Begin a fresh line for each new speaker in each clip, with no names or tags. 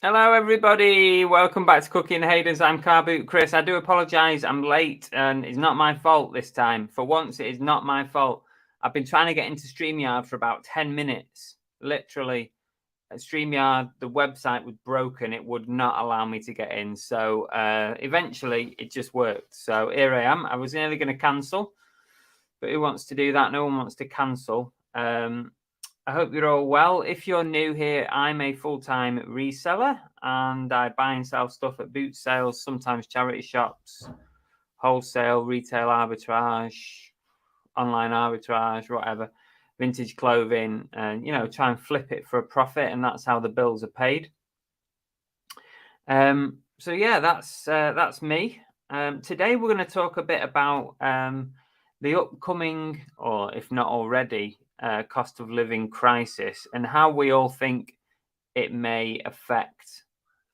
Hello, everybody. Welcome back to Cooking Haydens. I'm Car Boot Chris. I do apologise. I'm late, and it's not my fault this time. For once, it is not my fault. I've been trying to get into StreamYard for about 10 minutes. Literally, StreamYard, the website was broken. It would not allow me to get in. So eventually, it just worked. So here I am. I was nearly going to cancel, but who wants to do that? No one wants to cancel. I hope you're all well. If you're new here, I'm a full-time reseller and I buy and sell stuff at boot sales, sometimes charity shops, wholesale, retail arbitrage, online arbitrage, whatever, vintage clothing, and, try and flip it for a profit. And that's how the bills are paid. So yeah, that's me. Today, we're going to talk a bit about the upcoming, or if not already, cost of living crisis and how we all think it may affect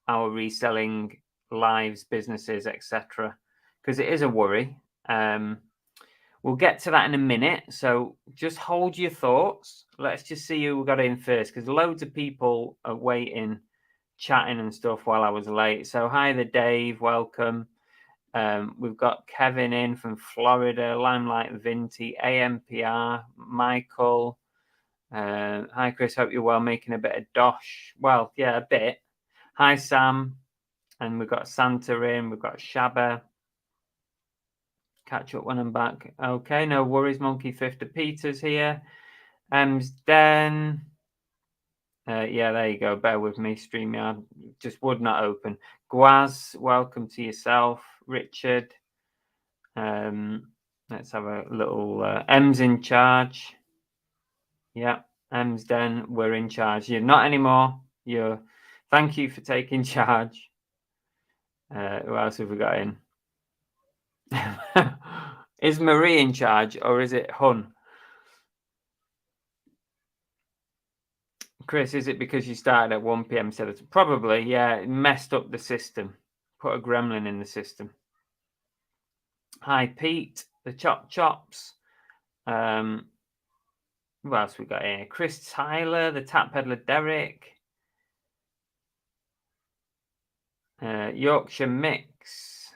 our reselling lives, businesses, etc. Because it is a worry. We'll get to that in a minute. So just hold your thoughts. Let's just see who we got in first, because loads of people are waiting, chatting and stuff while I was late. So hi there, Dave. Welcome. We've got Kevin in from Florida, Limelight Vinty, AMPR, Michael. Hi, Chris. Hope you're well. Making a bit of dosh. Well, yeah, a bit. Hi, Sam. And we've got Santa in. We've got Shabba. Catch up when I'm back. Okay, no worries. Monkey Thrifter Peter's here. Den. Yeah, there you go. Bear with me. StreamYard just would not open. Guaz, welcome to yourself. Richard. Let's have a little M's in charge. Yeah, M's Den, we're in charge. You're not anymore. Thank you for taking charge. Who else have we got in? Is Marie in charge or is it Hun? Chris, is it because you started at 1 p.m. instead of probably? Yeah, it messed up the system. Put a gremlin in the system. Hi, Pete, the Chop Chops. Who else we got here? Chris Tyler, the Tap Peddler Derek. Yorkshire Mix.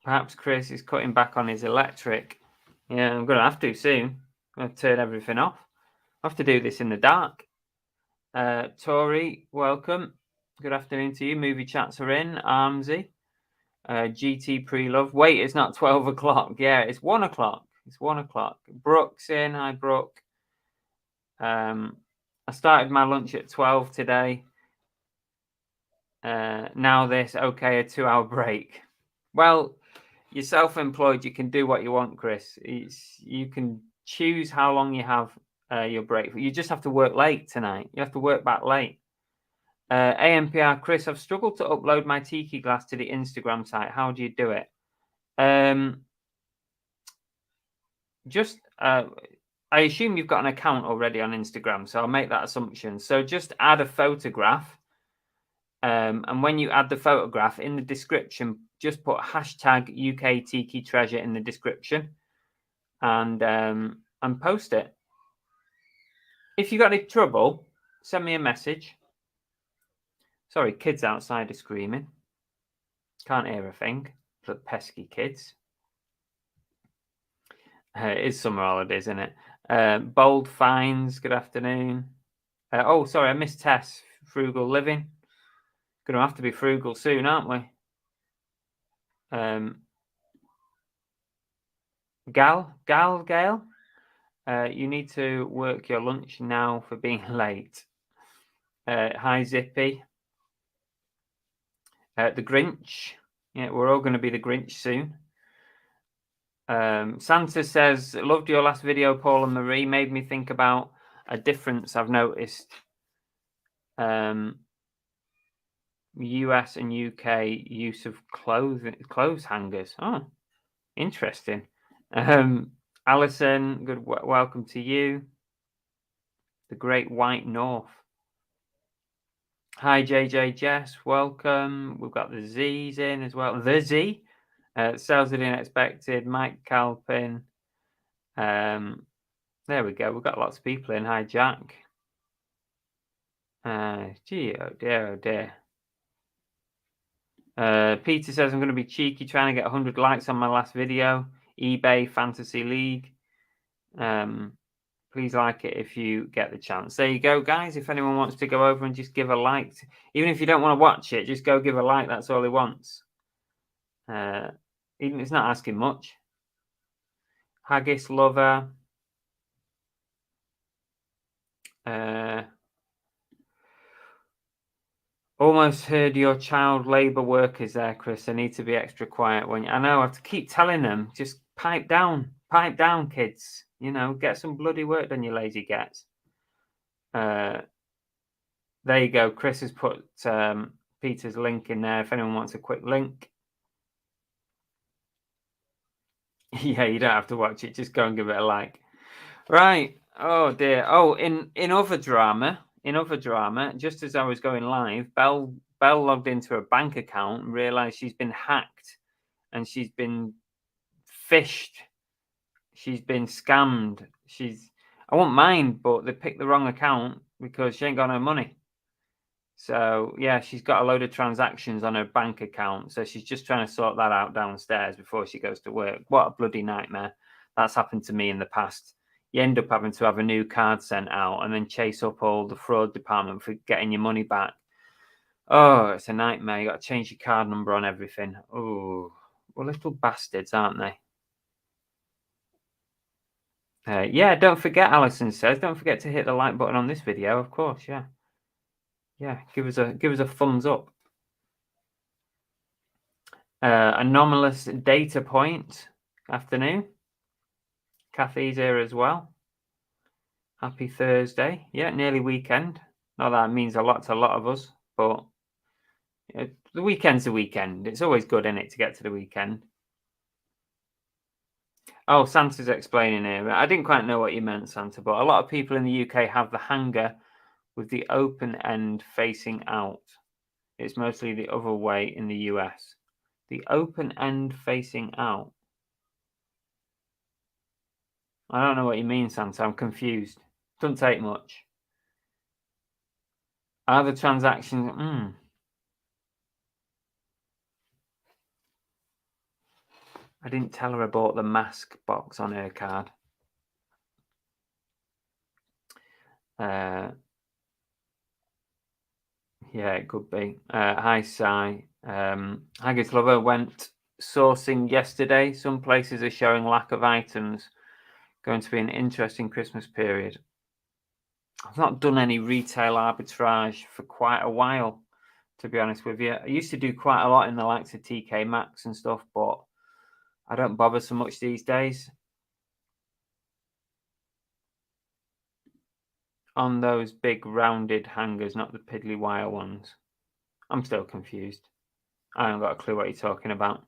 Perhaps Chris is cutting back on his electric. Yeah, I'm going to have to soon. I'm going to turn everything off. I have to do this in the dark. Tori, welcome. Good afternoon to you. Movie chats are in. Armsy. GT pre-love. Wait, it's not 12 o'clock. Yeah, it's 1 o'clock. It's 1 o'clock. Brooke's in. Hi, Brooke. I started my lunch at 12 today. Now this, okay, a 2-hour break. Well, you're self-employed. You can do what you want, Chris. You can choose how long you have your break. You just have to work late tonight. You have to work back late. AMPR, Chris, I've struggled to upload my tiki glass to the Instagram site. How do you do it? Just I assume you've got an account already on Instagram, so I'll make that assumption. So just add a photograph. And when you add the photograph in the description, just put hashtag UK Tiki Treasure in the description and post it. If you got any trouble, send me a message. Sorry, kids outside are screaming. Can't hear a thing. The pesky kids. It is summer holidays, isn't it? Bold Finds, good afternoon. Oh, sorry, I missed Tess. Frugal Living. Going to have to be frugal soon, aren't we? Gail, you need to work your lunch now for being late. Hi, Zippy. The Grinch. Yeah, we're all going to be the Grinch soon. Santa says, loved your last video, Paul and Marie. Made me think about a difference I've noticed. US and UK use of clothes hangers. Oh, interesting. Alison, good welcome to you. The Great White North. Hi, JJ Jess, welcome. We've got the Z's in as well. The Z, sales are unexpected. Mike Calpin. There we go. We've got lots of people in. Hi, Jack. Gee, oh dear, oh dear. Peter says, I'm going to be cheeky trying to get 100 likes on my last video. eBay Fantasy League. Please like it if you get the chance. There you go, guys. If anyone wants to go over and just give a like, even if you don't want to watch it, just go give a like. That's all he wants. Even it's not asking much. Haggis lover. Almost heard your child labour workers there, Chris. I need to be extra quiet when I know I have to keep telling them, just pipe down, kids. You know, get some bloody work done, you lazy gets. There you go. Chris has put Peter's link in there if anyone wants a quick link. Yeah, you don't have to watch it. Just go and give it a like. Right. Oh dear. Oh, in other drama, just as I was going live, Belle logged into her bank account and realized she's been hacked and she's been phished. She's been scammed. I won't mind, but they picked the wrong account because she ain't got no money. So yeah, she's got a load of transactions on her bank account. So she's just trying to sort that out downstairs before she goes to work. What a bloody nightmare. That's happened to me in the past. You end up having to have a new card sent out and then chase up all the fraud department for getting your money back. Oh, it's a nightmare. You got to change your card number on everything. Oh, well, little bastards, aren't they? Yeah, don't forget, Alison says, don't forget to hit the like button on this video, of course, yeah. Yeah, give us a thumbs up. Anomalous data point. Afternoon. Kathy's here as well. Happy Thursday. Yeah, nearly weekend. Not that means a lot to a lot of us, but the weekend's the weekend. It's always good, isn't it, to get to the weekend. Oh, Santa's explaining here. I didn't quite know what you meant, Santa, but a lot of people in the UK have the hanger with the open end facing out. It's mostly the other way in the US. The open end facing out. I don't know what you mean, Santa. I'm confused. Doesn't take much. Are the transactions... I didn't tell her I bought the mask box on her card. Yeah, it could be. Hi, Sai. Haggis Lover went sourcing yesterday. Some places are showing lack of items. Going to be an interesting Christmas period. I've not done any retail arbitrage for quite a while, to be honest with you. I used to do quite a lot in the likes of TK Maxx and stuff, but I don't bother so much these days. On those big rounded hangers, not the piddly wire ones. I'm still confused. I haven't got a clue what you're talking about.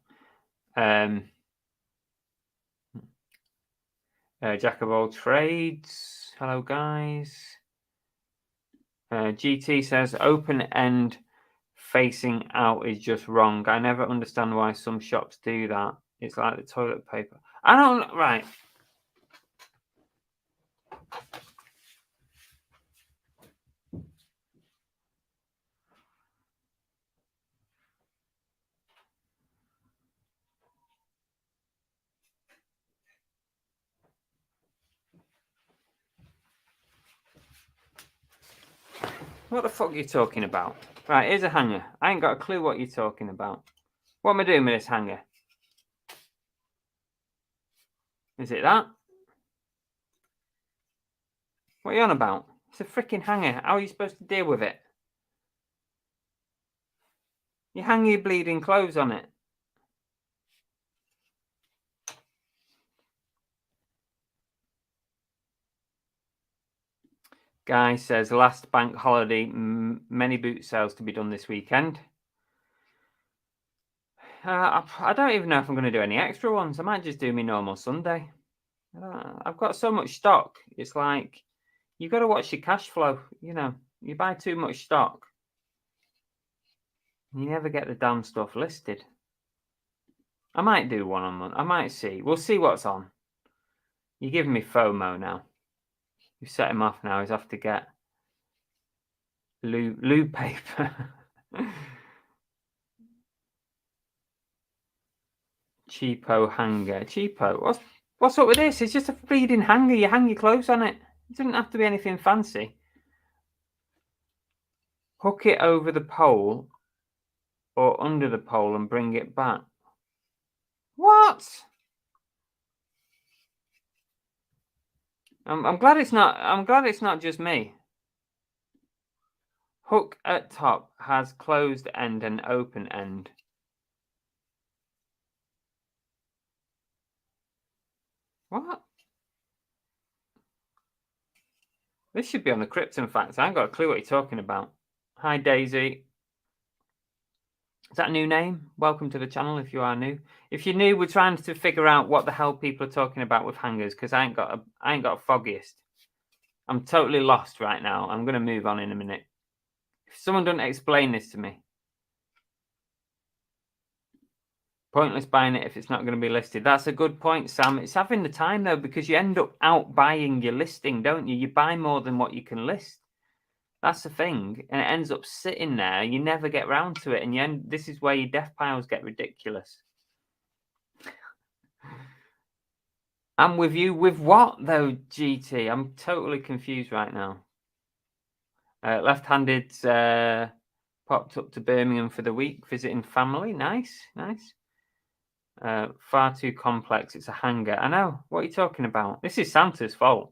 Jack of all trades. Hello, guys. GT says open end facing out is just wrong. I never understand why some shops do that. It's like the toilet paper. I don't. Right. What the fuck are you talking about? Right, here's a hanger. I ain't got a clue what you're talking about. What am I doing with this hanger? Is it that? What are you on about? It's a freaking hanger. How are you supposed to deal with it? You hang your bleeding clothes on it. Guy says last bank holiday, many boot sales to be done this weekend. I don't even know if I'm going to do any extra ones. I might just do my normal Sunday. I've got so much stock. It's like you've got to watch your cash flow. You know, you buy too much stock, you never get the damn stuff listed. I might do one on month. I might see. We'll see what's on. You're giving me FOMO now. You set him off now. He's off to get loo paper. Cheapo hanger. Cheapo. What's up with this? It's just a bleeding hanger. You hang your clothes on it. It doesn't have to be anything fancy. Hook it over the pole or under the pole and bring it back. What? I'm glad it's not. I'm glad it's not just me. Hook at top has closed end and open end. What? This should be on the Krypton Facts. I ain't got a clue what you're talking about. Hi, Daisy. Is that a new name? Welcome to the channel if you are new. If you're new, we're trying to figure out what the hell people are talking about with hangers because I ain't got a foggiest. I'm totally lost right now. I'm going to move on in a minute. If someone doesn't explain this to me. Pointless buying it if it's not going to be listed. That's a good point, Sam. It's having the time, though, because you end up out buying your listing, don't you? You buy more than what you can list. That's the thing. And it ends up sitting there. You never get round to it. And this is where your death piles get ridiculous. I'm with you. With what, though, GT? I'm totally confused right now. Left-handed popped up to Birmingham for the week, visiting family. Nice, nice. Far too complex. It's a hanger. I know. What are you talking about? This is Santa's fault.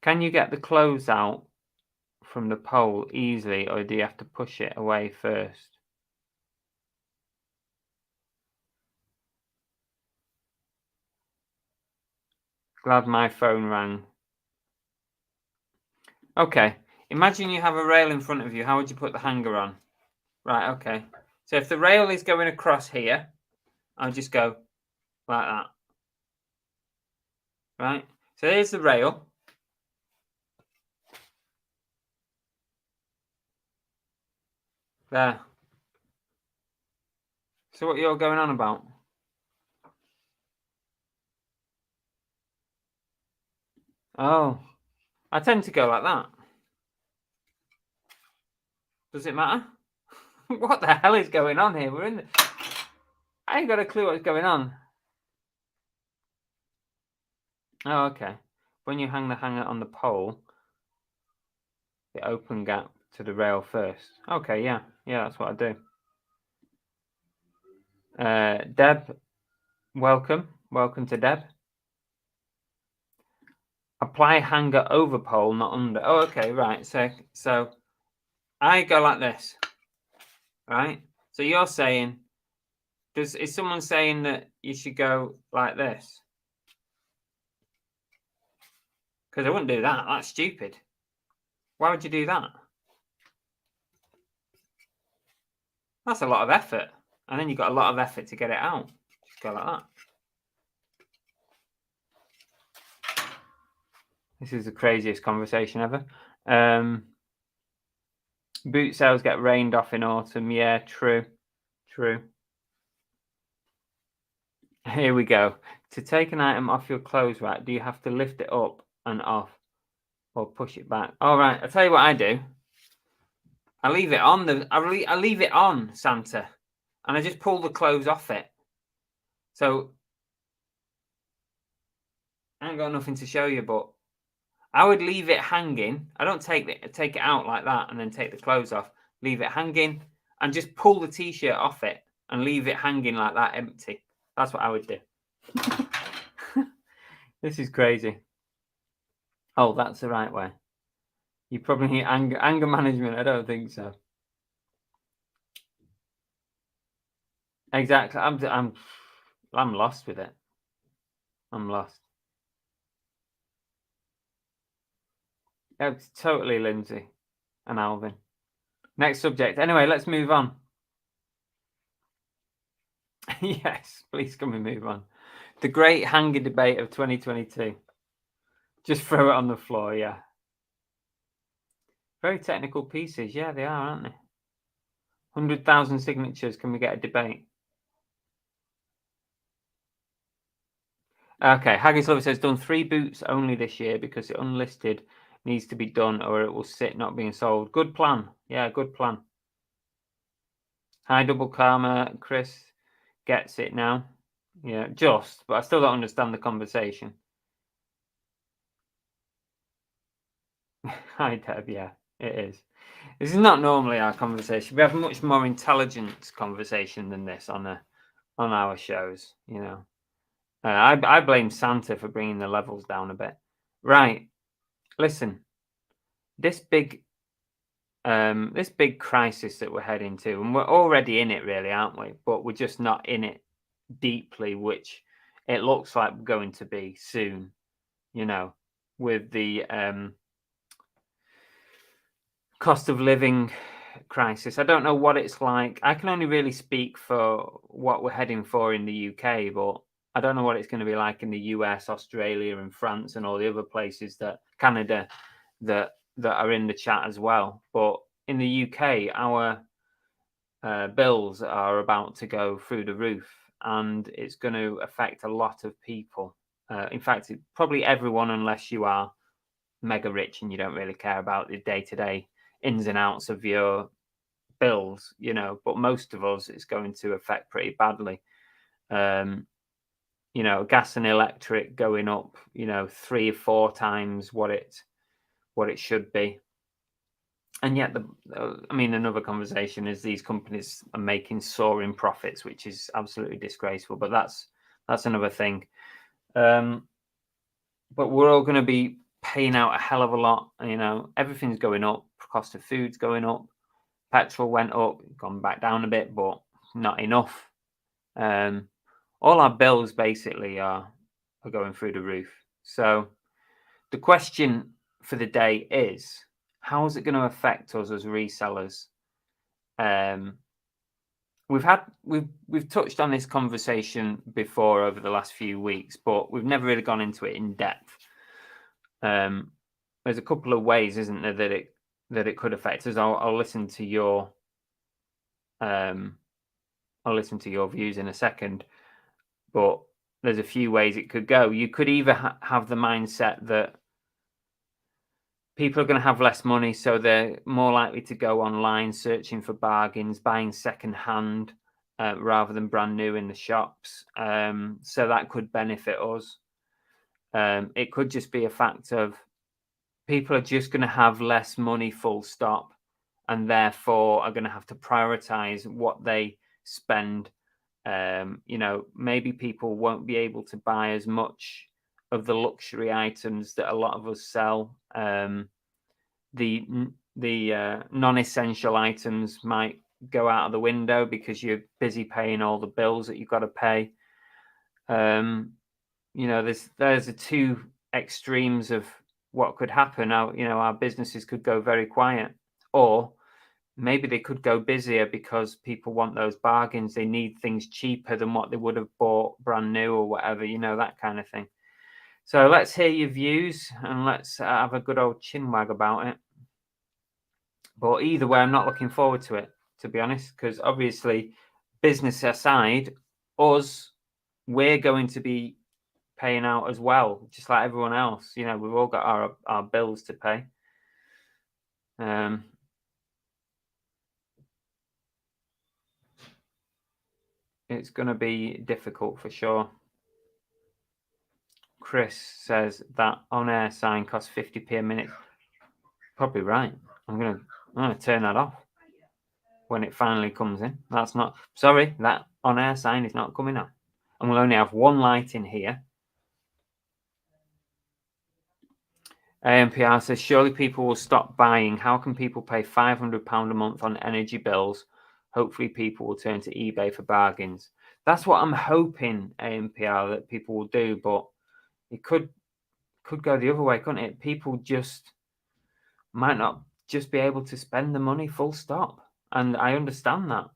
Can you get the clothes out from the pole easily, or do you have to push it away first? Glad my phone rang. Okay. Imagine you have a rail in front of you. How would you put the hanger on? Right, okay. So if the rail is going across here, I'll just go like that. Right? So here's the rail. There. So what you're going on about? Oh. I tend to go like that. Does it matter? What the hell is going on here? We're in the... I ain't got a clue what's going on. Oh, okay. When you hang the hanger on the pole, the open gap to the rail first. Okay, yeah. Yeah, that's what I do. Deb, welcome. Welcome to Deb. Apply hanger over pole, not under. Oh, okay, right. So I go like this. Right? So you're saying, is someone saying that you should go like this? Because I wouldn't do that. That's stupid. Why would you do that? That's a lot of effort. And then you've got a lot of effort to get it out. Just go like that. This is the craziest conversation ever. Boot sales get rained off in autumn. Yeah, true. Here we go. To take an item off your clothes rack, do you have to lift it up and off or push it back? All right, I'll tell you what I do. I leave it on I leave it on, Santa, and I just pull the clothes off it. So I ain't got nothing to show you, but I would leave it hanging. I don't take it out like that and then take the clothes off. Leave it hanging and just pull the t-shirt off it and leave it hanging like that, empty. That's what I would do. This is crazy. Oh, that's the right way. You probably need anger management. I don't think so. Exactly. I'm lost with it. I'm lost. It's totally Lindsay and Alvin. Next subject. Anyway, let's move on. Yes, please can we move on? The great hanger debate of 2022. Just throw it on the floor, yeah. Very technical pieces. Yeah, they are, aren't they? 100,000 signatures. Can we get a debate? Okay, Haggis Lover says, done 3 boots only this year because the unlisted needs to be done or it will sit not being sold. Good plan. Yeah, good plan. Hi, Double Karma. Chris gets it now. Yeah, just, but I still don't understand the conversation. Hi, Deb. Yeah, it is. This is not normally our conversation. We have a much more intelligent conversation than this on our shows, you know. I blame Santa for bringing the levels down a bit. Right. Listen, this big crisis that we're heading to, and we're already in it, really, aren't we? But we're just not in it deeply, which it looks like we're going to be soon. You know, with the cost of living crisis. I don't know what it's like. I can only really speak for what we're heading for in the UK, but I don't know what it's going to be like in the US, Australia, and France, and all the other places Canada that are in the chat as well. But in the UK, our bills are about to go through the roof, and it's going to affect a lot of people. In fact, probably everyone, unless you are mega rich and you don't really care about the day-to-day ins and outs of your bills, you know. But most of us, it's going to affect pretty badly. You know, gas and electric going up, you know, 3 or 4 times what it should be. And yet, another conversation is these companies are making soaring profits, which is absolutely disgraceful. But that's another thing. But we're all going to be paying out a hell of a lot. You know, everything's going up. Cost of food's going up. Petrol went up, gone back down a bit, but not enough. All our bills basically are going through the roof. So the question for the day is, how is it going to affect us as resellers? We've touched on this conversation before over the last few weeks, but we've never really gone into it in depth. There's a couple of ways, isn't there, that it could affect us. I'll listen to your views in a second, but there's a few ways it could go. You could either have the mindset that people are going to have less money, so they're more likely to go online searching for bargains, buying second-hand rather than brand new in the shops. So that could benefit us. It could just be a fact of people are just going to have less money, full stop, and therefore are going to have to prioritize what they spend. You know, maybe people won't be able to buy as much of the luxury items that a lot of us sell. The non-essential items might go out of the window because you're busy paying all the bills that you've got to pay. You know, there's the 2 extremes of what could happen. Now, you know, our businesses could go very quiet, or maybe they could go busier because people want those bargains. They need things cheaper than what they would have bought brand new or whatever, that kind of thing. So let's hear your views and let's have a good old chinwag about it. But either way, I'm not looking forward to it, to be honest, because obviously, business aside, we're going to be paying out as well, just like everyone else. We've all got our bills to pay. It's going to be difficult for sure. Chris says that on-air sign costs 50p a minute. Probably right. I'm gonna turn that off when it finally comes in. That's not sorry. That on-air sign is not coming up, and we'll only have one light in here. AMPR says surely people will stop buying. How can people pay £500 a month on energy bills? Hopefully, people will turn to eBay for bargains. That's what I'm hoping, AMPR, that people will do. But it could go the other way, couldn't it? People just might not just be able to spend the money, full stop. And I understand that.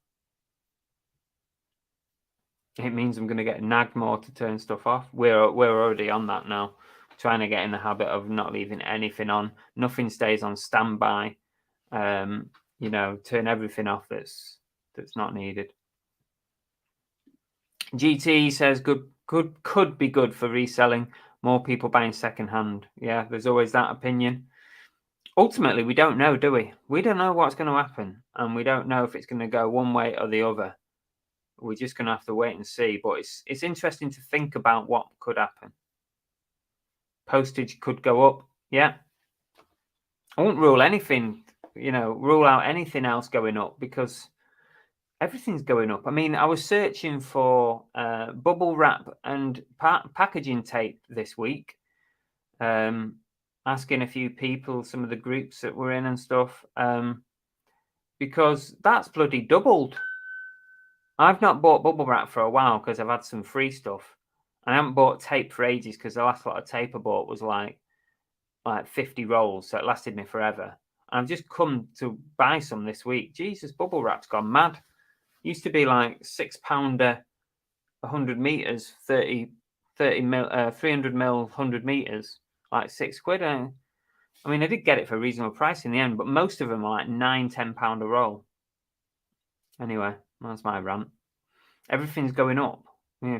It means I'm going to get nagged more to turn stuff off. We're already on that now, trying to get in the habit of not leaving anything on. Nothing stays on standby. Turn everything off that's not needed. GT says could be good for reselling. More people buying secondhand. Yeah, there's always that opinion. Ultimately, we don't know, do we? We don't know what's going to happen, and we don't know if it's going to go one way or the other. We're just going to have to wait and see. But it's interesting to think about what could happen. Postage could go up. Yeah. I won't rule anything, rule out anything else going up because everything's going up. I mean, I was searching for bubble wrap and packaging tape this week, asking a few people, some of the groups that we're in and stuff, because that's bloody doubled. I've not bought bubble wrap for a while because I've had some free stuff. I haven't bought tape for ages because the last lot of tape I bought was like 50 rolls, so it lasted me forever. And I've just come to buy some this week. Jesus, bubble wrap's gone mad. Used to be like £6 100 meters, 30 mil, 300 mil, 100 meters, like £6. I mean, I did get it for a reasonable price in the end, but most of them are like £9-10 a roll. Anyway, that's my rant. Everything's going up.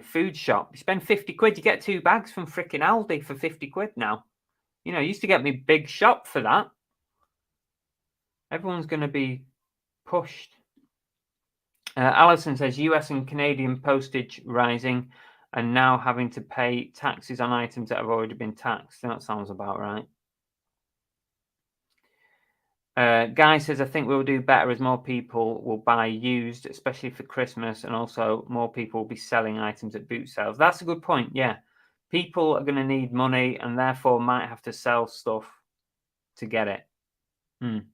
Food shop, you spend 50 quid, you get 2 bags from fricking Aldi for 50 quid now. Used to get me big shop for that. Everyone's going to be pushed. Alison says US and Canadian postage rising and now having to pay taxes on items that have already been taxed. That sounds about right. Guy says, I think we'll do better as more people will buy used, especially for Christmas, and also more people will be selling items at boot sales. That's a good point, yeah. People are going to need money and therefore might have to sell stuff to get it.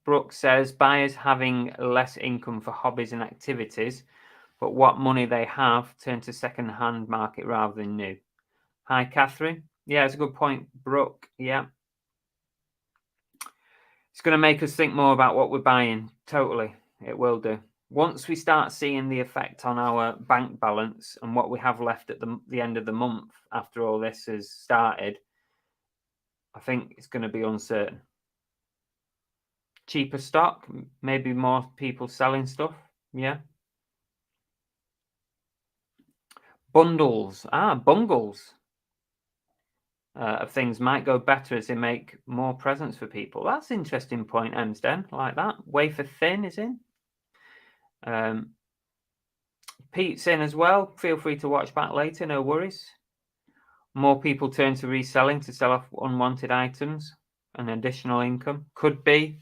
Brooke says, buyers having less income for hobbies and activities, but what money they have turn to second-hand market rather than new. Hi, Catherine. Yeah, it's a good point, Brooke. Yeah. It's going to make us think more about what we're buying. Totally. It will do. Once we start seeing the effect on our bank balance and what we have left at the end of the month after all this has started, I think it's going to be uncertain. Cheaper stock, maybe more people selling stuff. Yeah. Bundles. Bungles of things might go better as they make more presents for people. That's an interesting point, Emsden. Like that. Wafer thin is in. Pete's in as well. Feel free to watch back later. No worries. More people turn to reselling to sell off unwanted items and additional income. Could be.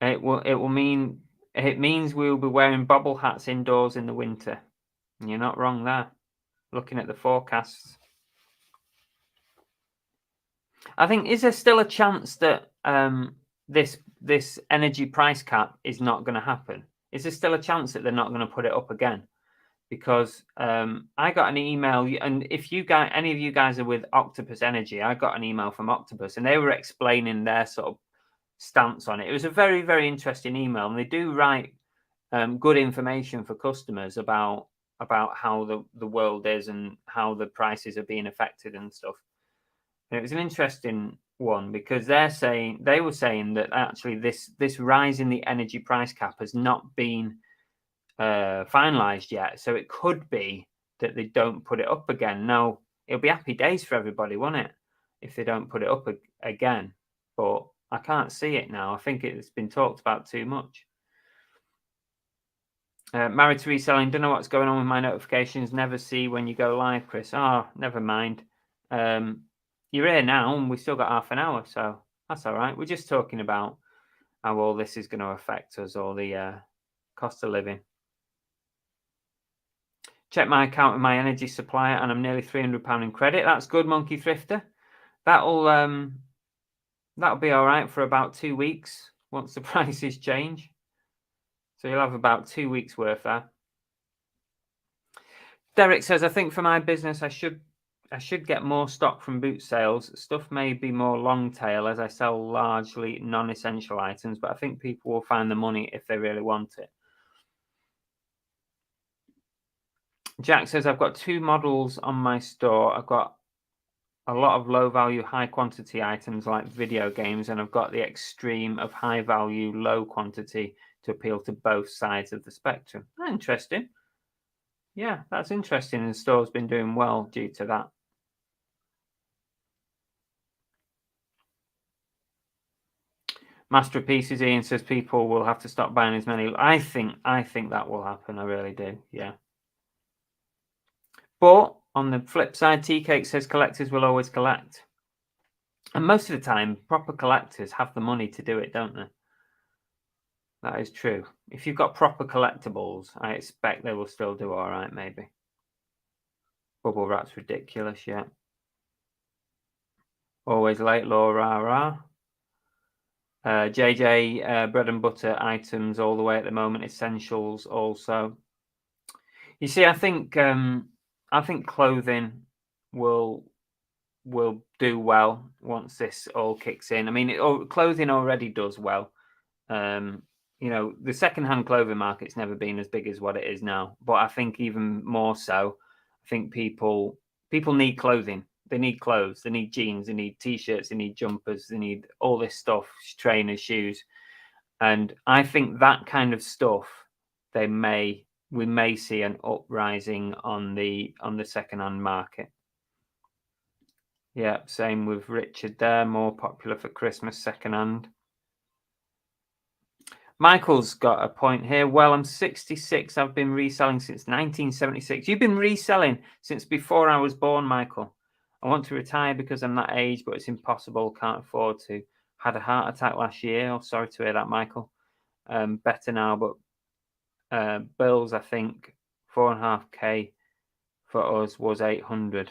It means we'll be wearing bobble hats indoors in the winter. You're not wrong there. Looking at the forecasts, I think, is there still a chance that this energy price cap is not going to happen? Is there still a chance that they're not going to put it up again? because I got an email, and if any of you guys are with Octopus Energy, I got an email from Octopus, and they were explaining their sort of stance on it. It was a very, very interesting email, and they do write good information for customers about how the world is and how the prices are being affected and stuff. And it was an interesting one because they were saying that actually this rise in the energy price cap has not been finalized yet, so it could be that they don't put it up again. Now it'll be happy days for everybody, won't it, if they don't put it up again? But I can't see it now. I think it's been talked about too much. Married to reselling, don't know what's going on with my notifications. Never see when you go live, Chris. Oh, never mind. You're here now, and we've still got half an hour, so that's all right. We're just talking about how all this is going to affect us, all the cost of living. Check my account with my energy supplier, and I'm nearly £300 in credit. That's good, Monkey Thrifter. That'll be all right for about 2 weeks once the prices change. So you'll have about 2 weeks worth there. Derek says, I think for my business, I should get more stock from boot sales. Stuff may be more long tail as I sell largely non-essential items, but I think people will find the money if they really want it. Jack says, I've got 2 models on my store. I've got a lot of low value, high quantity items like video games, and I've got the extreme of high value, low quantity to appeal to both sides of the spectrum. Interesting. Yeah, that's interesting. And the store's been doing well due to that. Masterpieces, Ian says people will have to stop buying as many. I think that will happen. I really do. Yeah. But on the flip side, Tea-Cake says collectors will always collect. And most of the time, proper collectors have the money to do it, don't they? That is true. If you've got proper collectibles, I expect they will still do all right, maybe. Bubble wrap's ridiculous, yeah. Always late, law, rah, rah. JJ, bread and butter items all the way at the moment, essentials also. You see, I think clothing will do well once this all kicks in. I mean, clothing already does well. You know, the second-hand clothing market's never been as big as what it is now, but I think even more so, I think people need clothing. They need clothes. They need jeans. They need t-shirts. They need jumpers. They need all this stuff, trainers, shoes, and I think that kind of stuff we may see an uprising on the second-hand market. Yeah, same with Richard there. More popular for Christmas second-hand. Michael's got a point here. Well, I'm 66. I've been reselling since 1976. You've been reselling since before I was born, Michael. I want to retire because I'm that age, but it's impossible. Can't afford to. Had a heart attack last year. Oh, sorry to hear that, Michael. Better now, but bills, I think 4.5K for us was 800.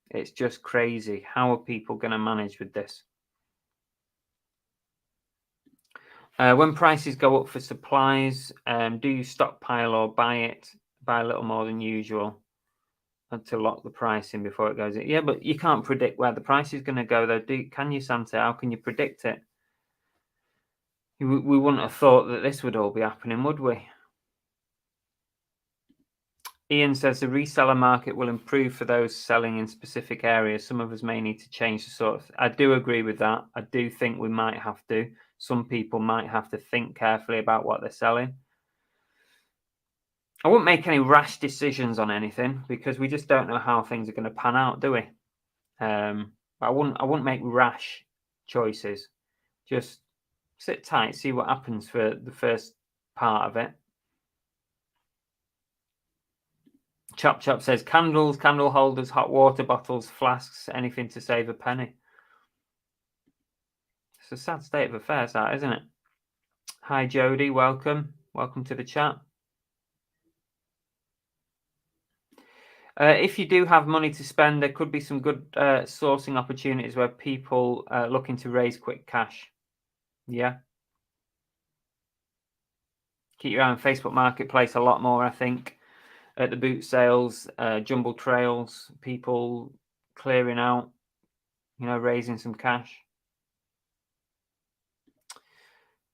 It's just crazy. How are people going to manage with this? When prices go up for supplies, do you stockpile or buy a little more than usual to lock the price in before it goes in? Yeah, but you can't predict where the price is going to go, though, can you, Santa? How can you predict it? We wouldn't have thought that this would all be happening, would we? Ian says the reseller market will improve for those selling in specific areas. Some of us may need to change the sort of... I do agree with that. I do think we might have to. Some people might have to think carefully about what they're selling. I wouldn't make any rash decisions on anything because we just don't know how things are going to pan out, do we? But I wouldn't make rash choices. Just sit tight, see what happens for the first part of it. Chop Chop says candles, candle holders, hot water bottles, flasks, anything to save a penny. It's a sad state of affairs, that, isn't it? Hi, Jody. Welcome. Welcome to the chat. If you do have money to spend, there could be some good sourcing opportunities where people are looking to raise quick cash. Yeah. Keep your eye on Facebook Marketplace a lot more, I think. at the boot sales, jumble trails, people clearing out, raising some cash.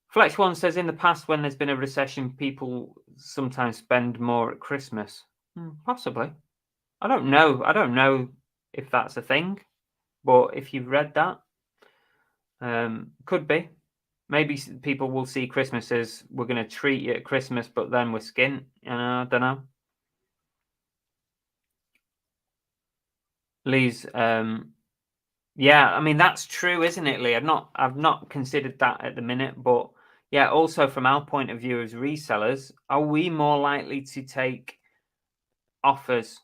Fletch One says, in the past, when there's been a recession, people sometimes spend more at Christmas. Possibly. I don't know if that's a thing, but if you've read that, could be. Maybe people will see Christmas as, we're going to treat you at Christmas, but then we're skint. I don't know. Lee's, yeah, I mean, that's true, isn't it, Lee? I've not considered that at the minute, but yeah, also from our point of view as resellers, are we more likely to take offers?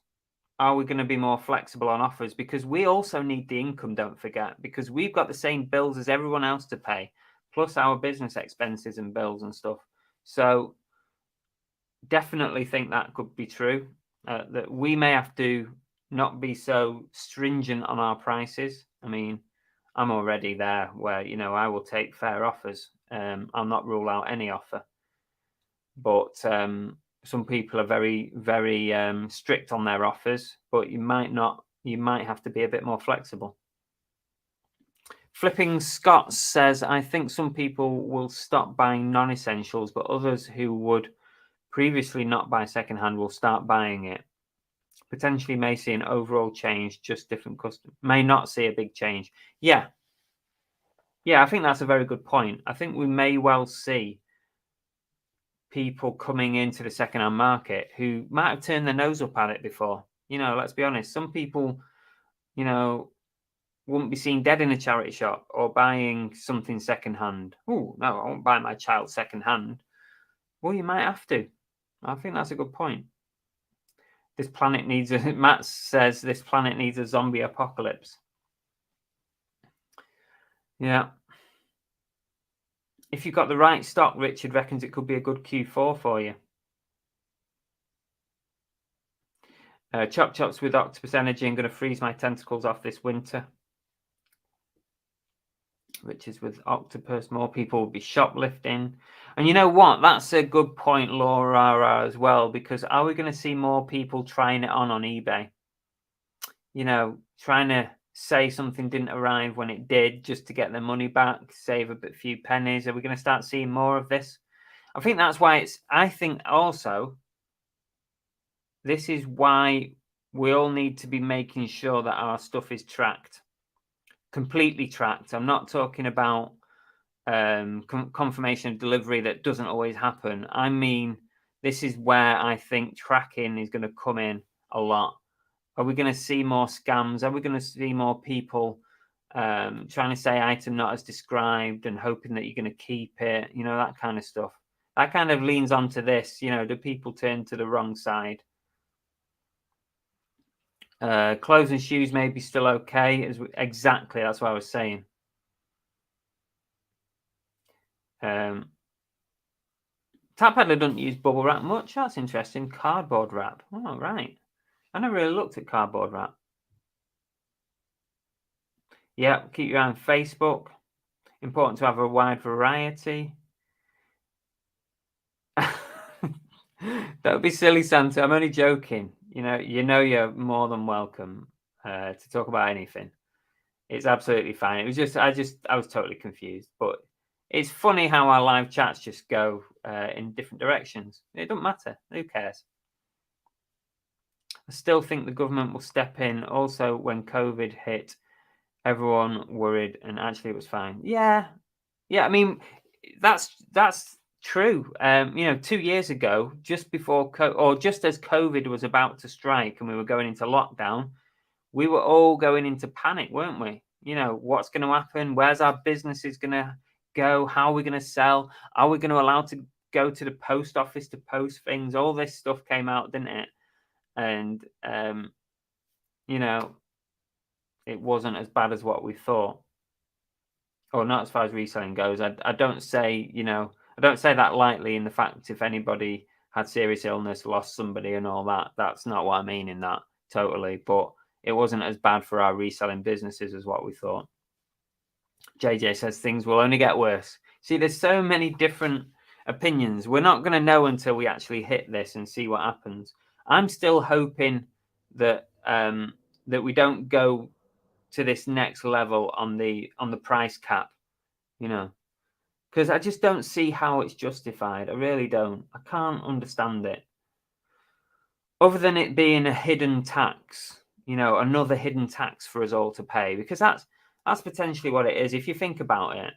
Are we going to be more flexible on offers? Because we also need the income, don't forget, because we've got the same bills as everyone else to pay, plus our business expenses and bills and stuff. So definitely think that could be true, that we may have to not be so stringent on our prices. I mean, I'm already there where, I will take fair offers. I'll not rule out any offer. But some people are very, very strict on their offers, but you might have to be a bit more flexible. Flipping Scott says, I think some people will stop buying non-essentials, but others who would previously not buy secondhand will start buying it. Potentially may see an overall change, just different customers. May not see a big change. Yeah, I think that's a very good point. I think we may well see people coming into the secondhand market who might have turned their nose up at it before. Let's be honest. Some people, wouldn't be seen dead in a charity shop or buying something secondhand. Oh, no, I won't buy my child secondhand. Well, you might have to. I think that's a good point. This planet needs Matt says this planet needs a zombie apocalypse. Yeah. If you've got the right stock, Richard reckons it could be a good Q4 for you. Chop chops with Octopus Energy. I'm going to freeze my tentacles off this winter. Which is with Octopus, more people will be shoplifting. And you know what? That's a good point, Laura, as well, because are we going to see more people trying it on eBay? Trying to say something didn't arrive when it did just to get their money back, save a few pennies. Are we going to start seeing more of this? I think that's why I think also this is why we all need to be making sure that our stuff is tracked. Completely tracked. I'm not talking about confirmation of delivery that doesn't always happen. I mean, this is where I think tracking is going to come in a lot. Are we going to see more scams? Are we going to see more people trying to say item not as described and hoping that you're going to keep it? That kind of stuff. That kind of leans onto this. Do people turn to the wrong side? Clothes and shoes may be still okay. Exactly, that's what I was saying. Tap Peddler doesn't use bubble wrap much. That's interesting. Cardboard wrap. Oh, right. I never really looked at cardboard wrap. Yeah, keep your eye on Facebook. Important to have a wide variety. That would be silly, Santa. I'm only joking. You're more than welcome to talk about anything. It's absolutely fine. It was just I was totally confused. But it's funny how our live chats just go in different directions. It doesn't matter. Who cares? I still think the government will step in. Also, when COVID hit, everyone worried, and actually it was fine. Yeah. I mean, that's true. 2 years ago, just before just as COVID was about to strike and we were going into lockdown, we were all going into panic, weren't we? What's going to happen? Where's our businesses going to go? How are we going to sell? Are we going to allow to go to the post office to post things? All this stuff came out, didn't it? And it wasn't as bad as what we thought, or not as far as reselling goes. I don't say I don't say that lightly. In the fact, if anybody had serious illness, lost somebody, and all that, that's not what I mean in that totally. But it wasn't as bad for our reselling businesses as what we thought. JJ says things will only get worse. See, there's so many different opinions. We're not going to know until we actually hit this and see what happens. I'm still hoping that that we don't go to this next level on the price cap, you know, because I just don't see how it's justified. I really don't. I can't understand it. Other than it being a hidden tax, you know, another hidden tax for us all to pay, because that's potentially what it is if you think about it,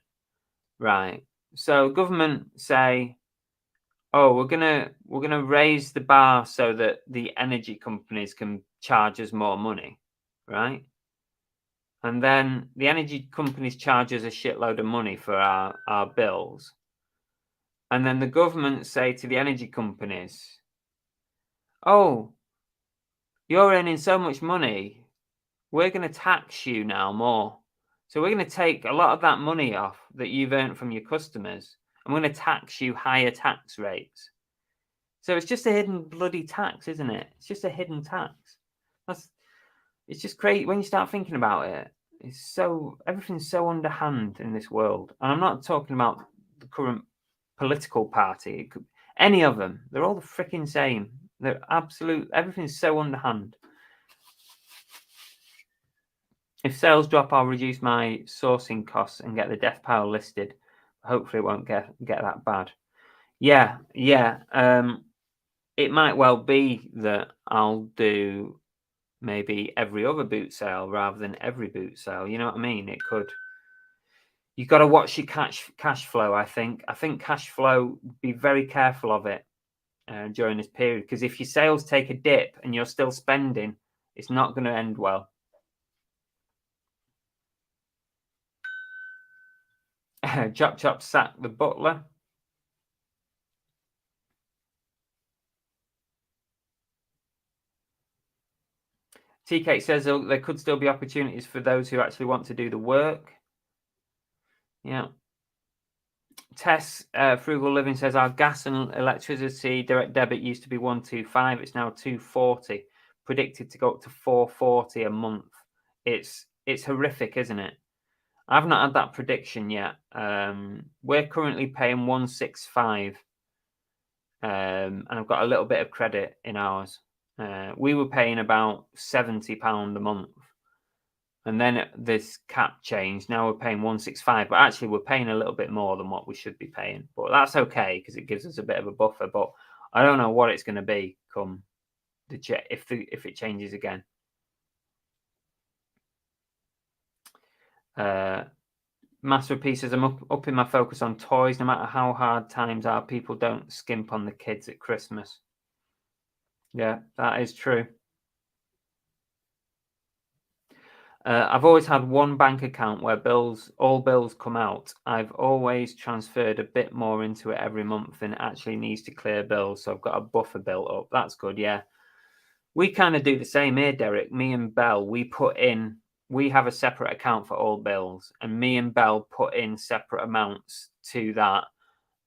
right? So government say, oh, we're gonna raise the bar so that the energy companies can charge us more money, right? And then the energy companies charge us a shitload of money for our bills. And then the government say to the energy companies, oh, you're earning so much money, we're going to tax you now more. So we're going to take a lot of that money off that you've earned from your customers, and we're going to tax you higher tax rates. So it's just a hidden bloody tax, isn't it? It's just a hidden tax. It's just crazy when you start thinking about it. Everything's so underhand in this world. And I'm not talking about the current political party. Any of them. They're all the freaking same. Everything's so underhand. If sales drop, I'll reduce my sourcing costs and get the death pile listed. Hopefully it won't get that bad. Yeah. It might well be that I'll do maybe every other boot sale rather than every boot sale. You know what I mean? It could. You've got to watch your cash flow. I think cash flow. Be very careful of it during this period, because if your sales take a dip and you're still spending, it's not going to end well. Chop sack the butler. TK says there could still be opportunities for those who actually want to do the work. Yeah. Tess Frugal Living says our gas and electricity direct debit used to be 125. It's now 240. Predicted to go up to 440 a month. It's horrific, isn't it? I've not had that prediction yet. We're currently paying 165, and I've got a little bit of credit in ours. We were paying about £70 a month, and then this cap changed. Now we're paying 165, but actually we're paying a little bit more than what we should be paying. But that's okay because it gives us a bit of a buffer. But I don't know what it's going to be come the if it changes again. Masterpieces. I'm upping my focus on toys. No matter how hard times are, people don't skimp on the kids at Christmas. Yeah, that is true. I've always had one bank account where all bills come out. I've always transferred a bit more into it every month than it actually needs to clear bills. So I've got a buffer built up. That's good. Yeah. We kind of do the same here, Derek. Me and Belle, we have a separate account for all bills, and me and Belle put in separate amounts to that,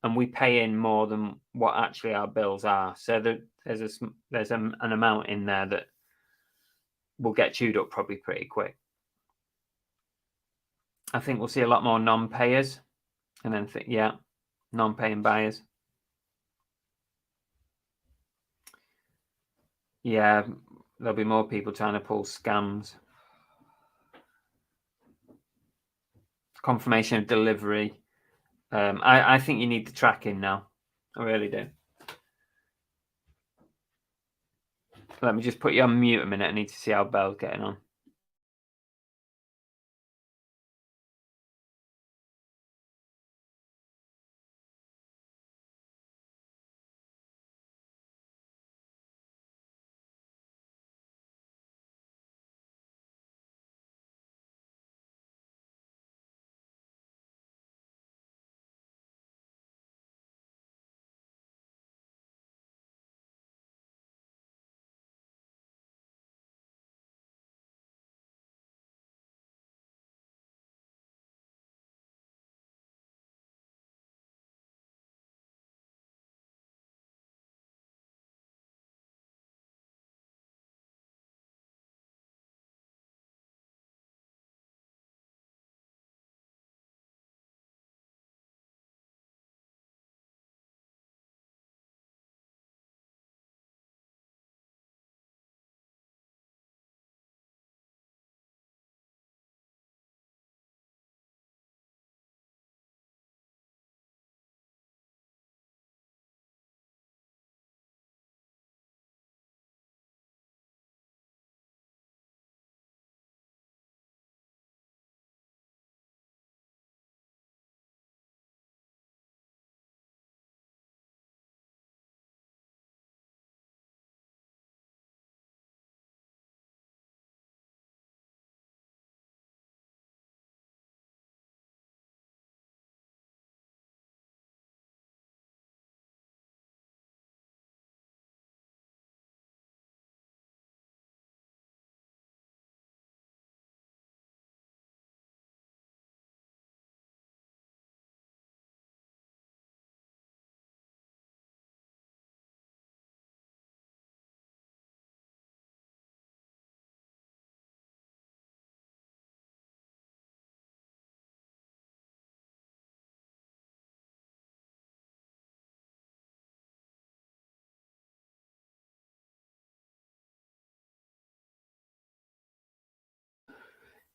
and we pay in more than what actually our bills are. So there's an amount in there that will get chewed up probably pretty quick. I think we'll see a lot more non-payers, and then non-paying buyers. Yeah, there'll be more people trying to pull scams. Confirmation of delivery. I think you need the tracking now. I really do. Let me just put you on mute a minute. I need to see how Belle's getting on.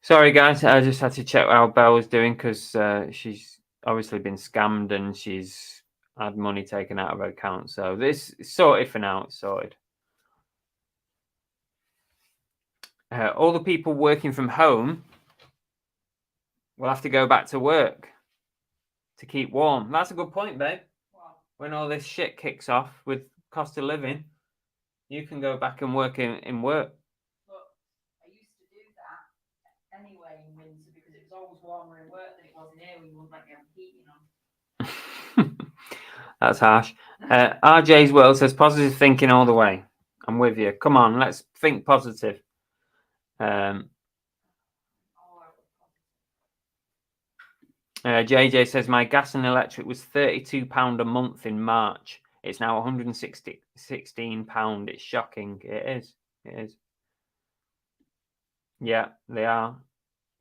Sorry, guys. I just had to check how Belle was doing because she's obviously been scammed and she's had money taken out of her account. So this is sorted for now. It's sorted. All the people working from home will have to go back to work to keep warm. That's a good point, babe.
Wow.
When all this shit kicks off with cost of living, you can go back and work in work.
But I used to do that anyway in winter because it was always warmer in work than it was in here when you wouldn't let me have the heating on.
That's harsh. RJ's World says positive thinking all the way. I'm with you. Come on, let's think positive. JJ says my gas and electric was £32 a month in March. It's now £116. It's shocking. It is. It is. Yeah, they are.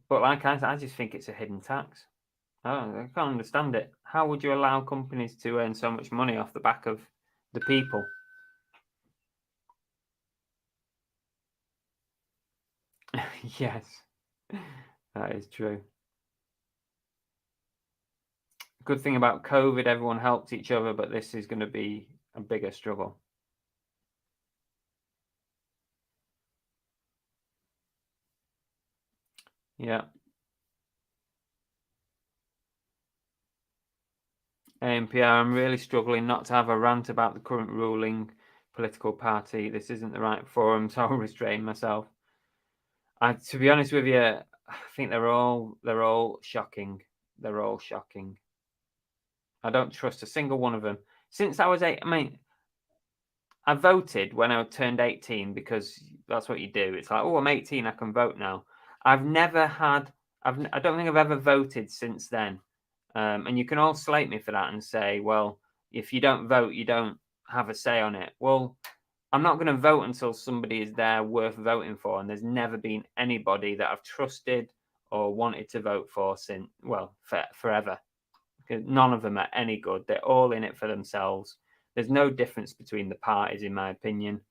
But like I just think it's a hidden tax. Oh, I can't understand it. How would you allow companies to earn so much money off the back of the people? Yes, that is true. Good thing about COVID, everyone helped each other, but this is going to be a bigger struggle. Yeah. ANPR, I'm really struggling not to have a rant about the current ruling political party. This isn't the right forum, so I'll restrain myself. To be honest with you, I think they're all shocking. They're all shocking. I don't trust a single one of them. Since I was 8, I mean, I voted when I turned 18 because that's what you do. It's like, oh, I'm 18, I can vote now. I don't think I've ever voted since then. And you can all slate me for that and say, well, if you don't vote, you don't have a say on it. Well, I'm not going to vote until somebody is there worth voting for. And there's never been anybody that I've trusted or wanted to vote for since, well, forever. Because none of them are any good. They're all in it for themselves. There's no difference between the parties, in my opinion.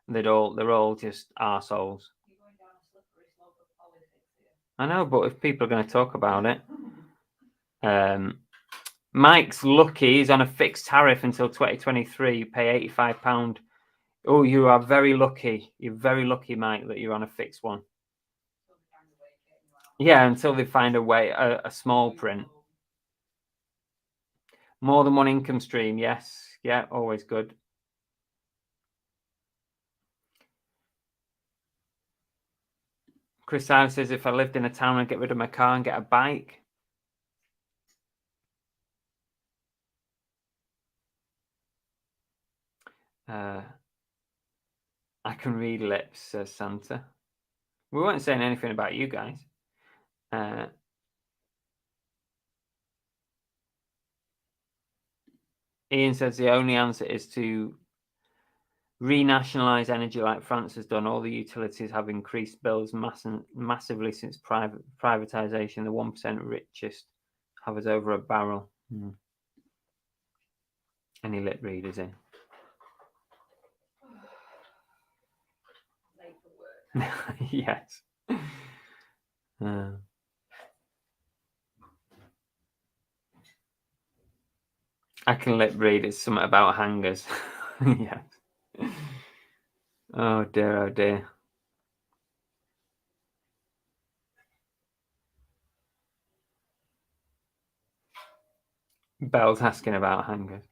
They're all just arseholes.
You're going down a slippery slope of politics here.
I know, but if people are going to talk about it, Mike's lucky. He's on a fixed tariff until 2023. You pay £85. Oh, you are very lucky. You're very lucky, Mike, that you're on a fixed one. Yeah, until they find a way, a small print. More than one income stream, yes. Yeah, always good. Chris Allen says, if I lived in a town, I'd get rid of my car and get a bike. I can read lips, says Santa. We weren't saying anything about you guys. Ian says the only answer is to renationalise energy like France has done. All the utilities have increased bills massively since privatisation. The 1% richest have us over a barrel. Any lip readers in?
Late for work.
Yes. I can lip read. It's something about hangers. Yes. Oh dear, oh dear. Belle's asking about hangers.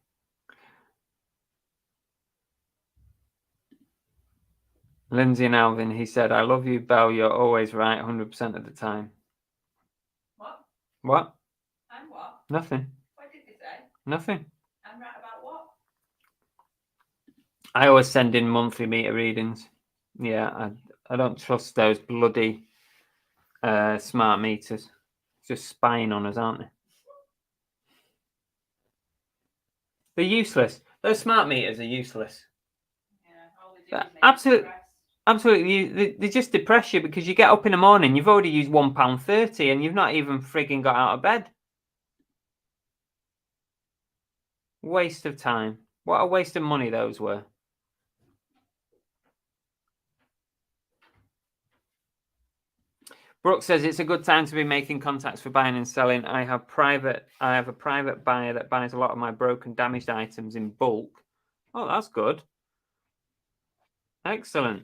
Lindsay and Alvin, he said, I love you, Belle. You're always right 100% of the time.
What?
What?
I'm what?
Nothing.
What did they say?
Nothing.
I'm right about what?
I always send in monthly meter readings. Yeah, I don't trust those bloody smart meters. Just spying on us, aren't they? They're useless. Those smart meters are useless.
Yeah, all they do is make you depressed.
Absolutely. They just depress you because you get up in the morning, you've already used £1.30 and you've not even frigging got out of bed. Waste of time. What a waste of money those were. Brooke says it's a good time to be making contacts for buying and selling. I have a private buyer that buys a lot of my broken, damaged items in bulk. Oh, that's good. Excellent.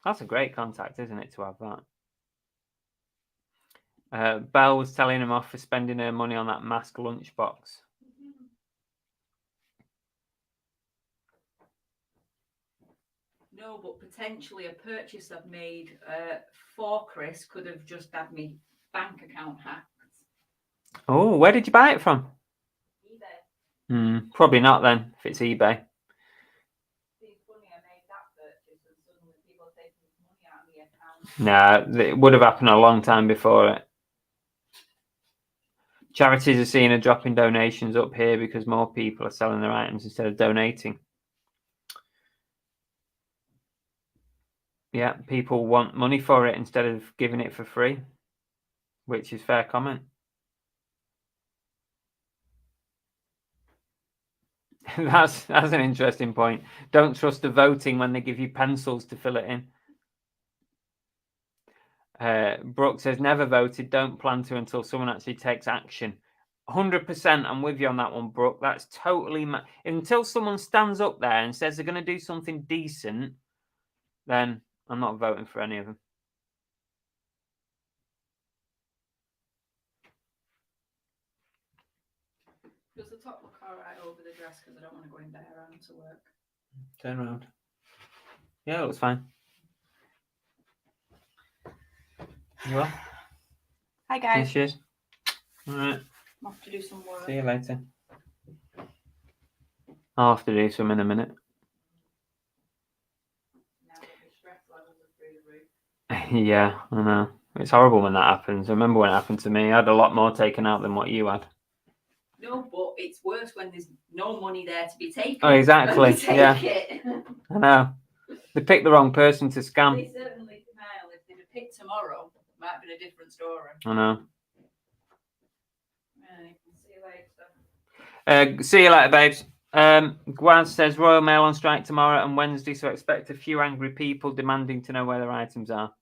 That's a great contact, isn't it, to have that? Belle was telling him off for spending her money on that mask lunchbox.
No, but potentially a purchase I've made for Chris could have just had me bank account hacked.
Oh, where did you buy it from?
eBay.
Probably not then, if it's eBay.
It's funny, I made that purchase and suddenly people are taking money out of the account.
Nah, it would have happened a long time before it. Charities are seeing a drop in donations up here because more people are selling their items instead of donating. Yeah, people want money for it instead of giving it for free, which is fair comment. That's an interesting point. Don't trust the voting when they give you pencils to fill it in. Brooke says, never voted, don't plan to until someone actually takes action. 100%, I'm with you on that one, Brooke. That's totally... Until someone stands up there and says they're going to do something decent, then I'm not voting for any of them.
Does the top look all right over the dress? Because I don't want to go in bare arm to work.
Turn around. Yeah, it looks fine. You are?
Hi, guys.
Cheers. All right.
I'm off to do some work.
See you later. I'll have to do some in a minute.
Now that the stress levels are through the roof.
Yeah, I know. It's horrible when that happens. I remember when it happened to me. I had a lot more taken out than what you had.
No, but it's worse when there's no money there to be taken.
Oh, exactly. Yeah.
It.
I know. They picked the wrong person to scam.
They certainly smile. If they'd have picked tomorrow, it might have been a different story.
I know.
Right, see you later.
See you later, babes. Gwaz says Royal Mail on strike tomorrow and Wednesday, so expect a few angry people demanding to know where their items are.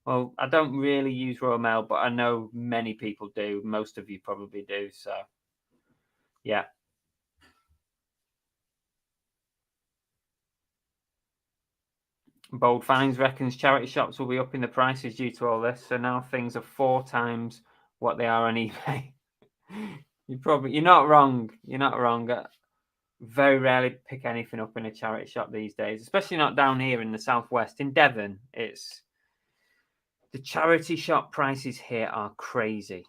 Well, I don't really use Royal Mail, but I know many people do. Most of you probably do, so yeah. Bold Finds reckons charity shops will be upping the prices due to all this, so now things are 4 times what they are on eBay. You're not wrong. You're not wrong. Very rarely pick anything up in a charity shop these days, especially not down here in the southwest. In Devon, it's the charity shop prices here are crazy.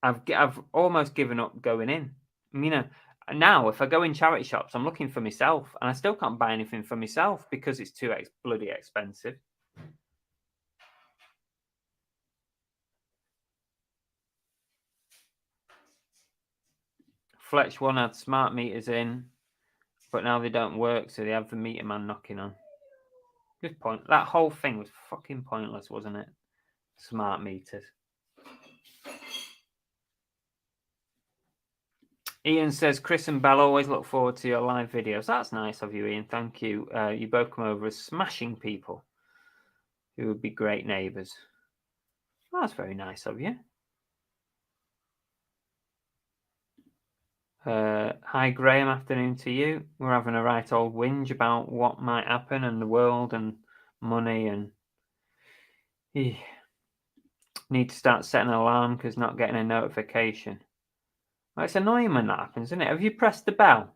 I've almost given up going in. You know, now if I go in charity shops, I'm looking for myself, and I still can't buy anything for myself because it's too bloody expensive. Fletch One had smart meters in, but now they don't work, so they have the meter man knocking on. Good point. That whole thing was fucking pointless, wasn't it? Smart meters. Ian says, Chris and Belle always look forward to your live videos. That's nice of you, Ian. Thank you. You both come over as smashing people who would be great neighbours. Oh, that's very nice of you. Hi, Graham. Afternoon to you. We're having a right old whinge about what might happen and the world and money and... Need to start setting an alarm because not getting a notification. Well, it's annoying when that happens, isn't it? Have you pressed the bell?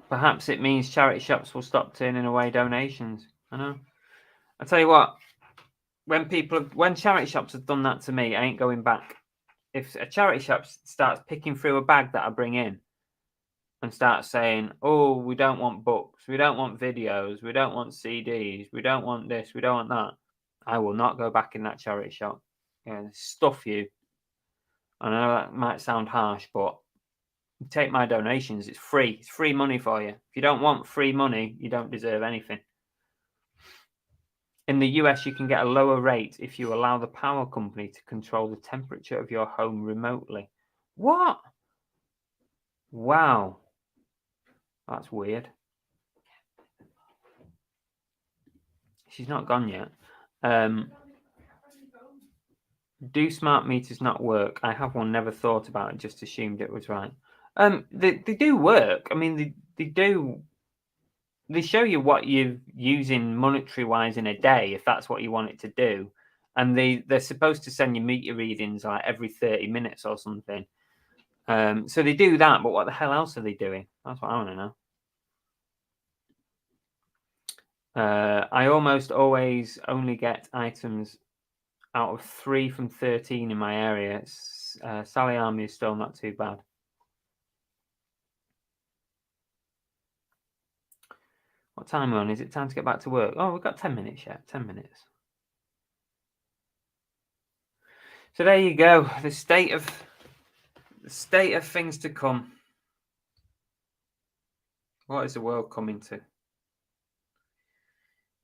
Perhaps it means charity shops will stop turning away donations. I know. I tell you what, when charity shops have done that to me, I ain't going back. If a charity shop starts picking through a bag that I bring in and starts saying, oh, we don't want books, we don't want videos, we don't want CDs, we don't want this, we don't want that, I will not go back in that charity shop. Yeah, stuff you. I know that might sound harsh, but take my donations. It's free. It's free money for you. If you don't want free money, you don't deserve anything. In the US, you can get a lower rate if you allow the power company to control the temperature of your home remotely. What? Wow. That's weird. She's not gone yet. Do smart meters not work? I have one, never thought about it, just assumed it was right. They do work. I mean, they do. They show you what you're using monetary wise in a day, if that's what you want it to do. And they're supposed to send you meter readings like every 30 minutes or something. So they do that, but what the hell else are they doing? That's what I want to know. I almost always only get items out of 3 from 13 in my area. Sally Army is still not too bad. What time are we on? Is it time to get back to work? Oh, we've got 10 minutes yet. 10 minutes. So there you go. The state of things to come. What is the world coming to?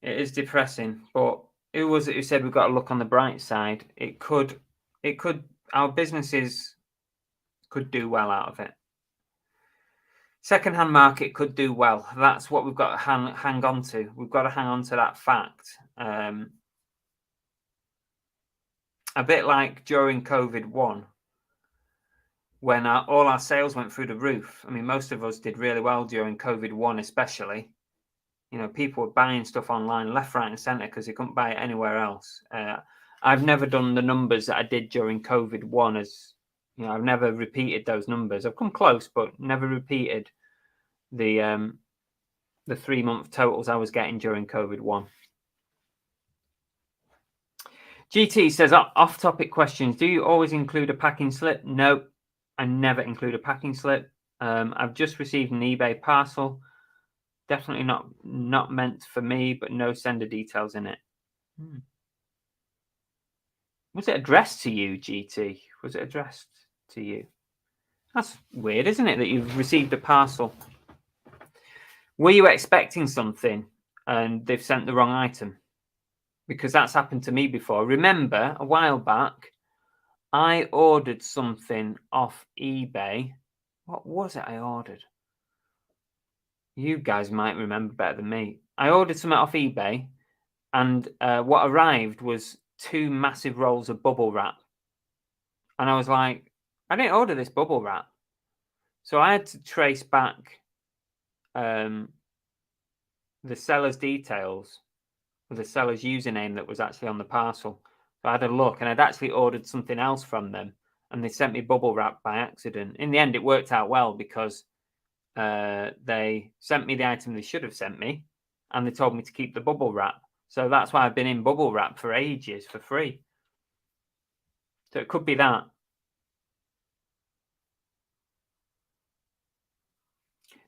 It is depressing, but who was it who said we've got to look on the bright side? It could, our businesses could do well out of it. Second-hand market could do well. That's what we've got to hang on to. We've got to hang on to that fact. A bit like during COVID-1, when all our sales went through the roof. I mean, most of us did really well during COVID-1, especially. You know, people were buying stuff online left, right, and centre because they couldn't buy it anywhere else. I've never done the numbers that I did during COVID-1. As you know, I've never repeated those numbers. I've come close, but never repeated the 3-month totals I was getting during COVID-1. GT says, off-topic questions. Do you always include a packing slip? No, I never include a packing slip. I've just received an eBay parcel. Definitely not meant for me, but no sender details in it. Was it addressed to you, GT? Was it addressed to you? That's weird, isn't it, that you've received a parcel? Were you expecting something and they've sent the wrong item? Because that's happened to me before. Remember, a while back, I ordered something off eBay. What was it I ordered? You guys might remember better than me. I ordered something off eBay, and what arrived was 2 massive rolls of bubble wrap. And I was like, I didn't order this bubble wrap. So I had to trace back the seller's details, with the seller's username that was actually on the parcel. So I had a look, and I'd actually ordered something else from them, and they sent me bubble wrap by accident. In the end, it worked out well because they sent me the item they should have sent me, and they told me to keep the bubble wrap. So that's why I've been in bubble wrap for ages for free. So it could be that.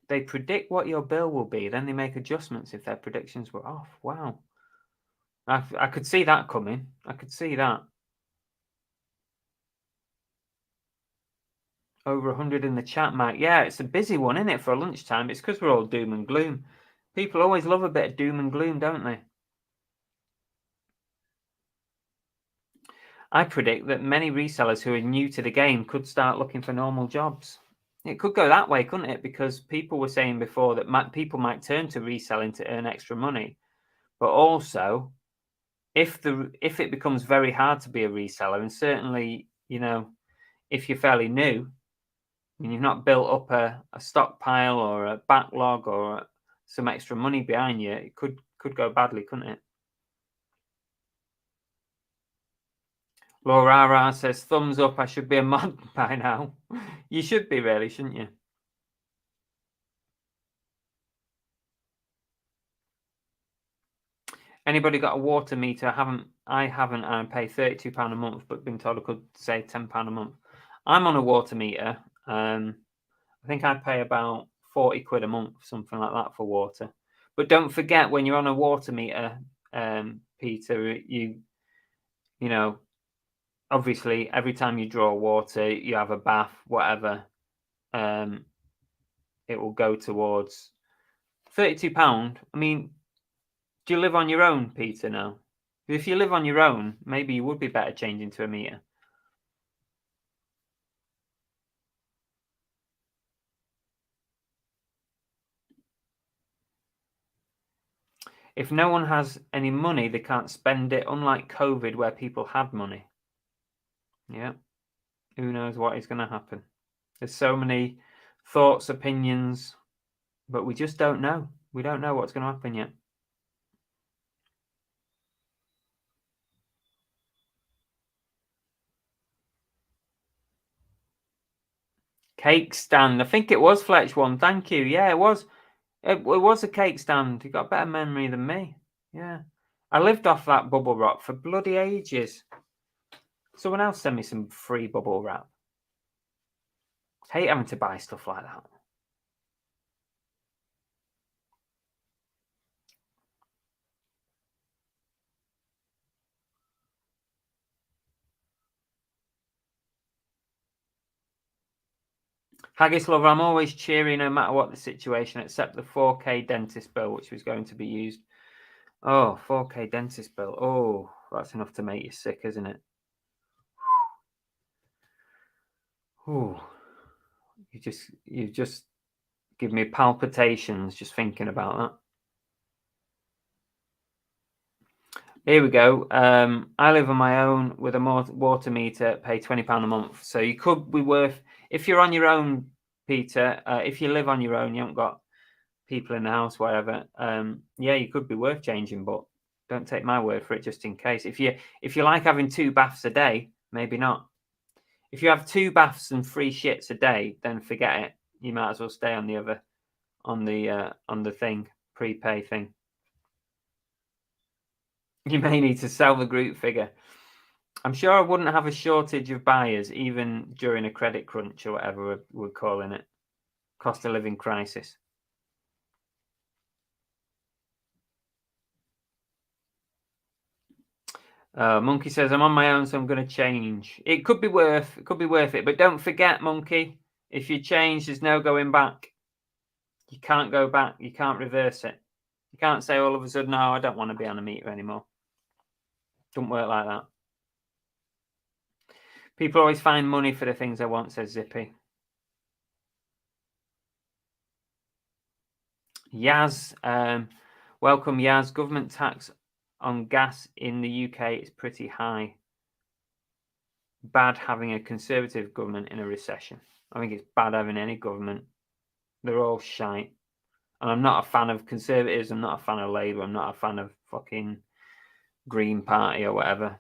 They predict what your bill will be, then they make adjustments if their predictions were off. Wow. I could see that coming. I could see that. Over 100 in the chat, Mike. Yeah, it's a busy one, isn't it, for lunchtime? It's because we're all doom and gloom. People always love a bit of doom and gloom, don't they? I predict that many resellers who are new to the game could start looking for normal jobs. It could go that way, couldn't it? Because people were saying before that people might turn to reselling to earn extra money. But also, if it becomes very hard to be a reseller, and certainly, you know, if you're fairly new, and you've not built up a stockpile or a backlog or some extra money behind you, it could go badly, couldn't it? Laura says, thumbs up, I should be a mod by now. You should be, really, shouldn't you? Anybody got a water meter? I haven't, and I pay £32 a month, but been told I could save £10 a month. I'm on a water meter. I think I pay about 40 quid a month, something like that, for water. But don't forget, when you're on a water meter, Peter, you know, obviously every time you draw water, you have a bath, whatever, it will go towards £32. I mean, do you live on your own, Peter, now? If you live on your own, maybe you would be better changing to a meter. If no one has any money, they can't spend it, unlike COVID where people had money. Yeah. Who knows what is going to happen? There's so many thoughts, opinions, but we just don't know. We don't know what's going to happen yet. Cake stand. I think it was Fletch one. Thank you. Yeah, it was. It was a cake stand. You got a better memory than me. Yeah. I lived off that bubble wrap for bloody ages. Someone else sent me some free bubble wrap. Hate having to buy stuff like that. Haggis lover, I'm always cheery no matter what the situation, except the 4K dentist bill, which was going to be used. Oh, 4K dentist bill. Oh, that's enough to make you sick, isn't it? Oh, you just give me palpitations just thinking about that. Here we go. I live on my own with a water meter, pay £20 a month. So you could be worth, if you're on your own, Peter, if you live on your own, you haven't got people in the house, whatever. Yeah, you could be worth changing, but don't take my word for it, just in case. If you like having 2 baths a day, maybe not. If you have 2 baths and 3 shits a day, then forget it. You might as well stay on the thing, prepay thing. You may need to sell the group figure. I'm sure I wouldn't have a shortage of buyers, even during a credit crunch or whatever we're calling it. Cost of living crisis. Monkey says, I'm on my own, so I'm going to change. It could be worth it. But don't forget, Monkey, if you change, there's no going back. You can't go back. You can't reverse it. You can't say all of a sudden, no, I don't want to be on a meter anymore. Don't work like that. People always find money for the things they want, says Zippy. Yaz, welcome, Yaz. Government tax on gas in the UK is pretty high. Bad having a Conservative government in a recession. I think it's bad having any government. They're all shite. And I'm not a fan of Conservatives. I'm not a fan of Labour. I'm not a fan of fucking Green Party or whatever.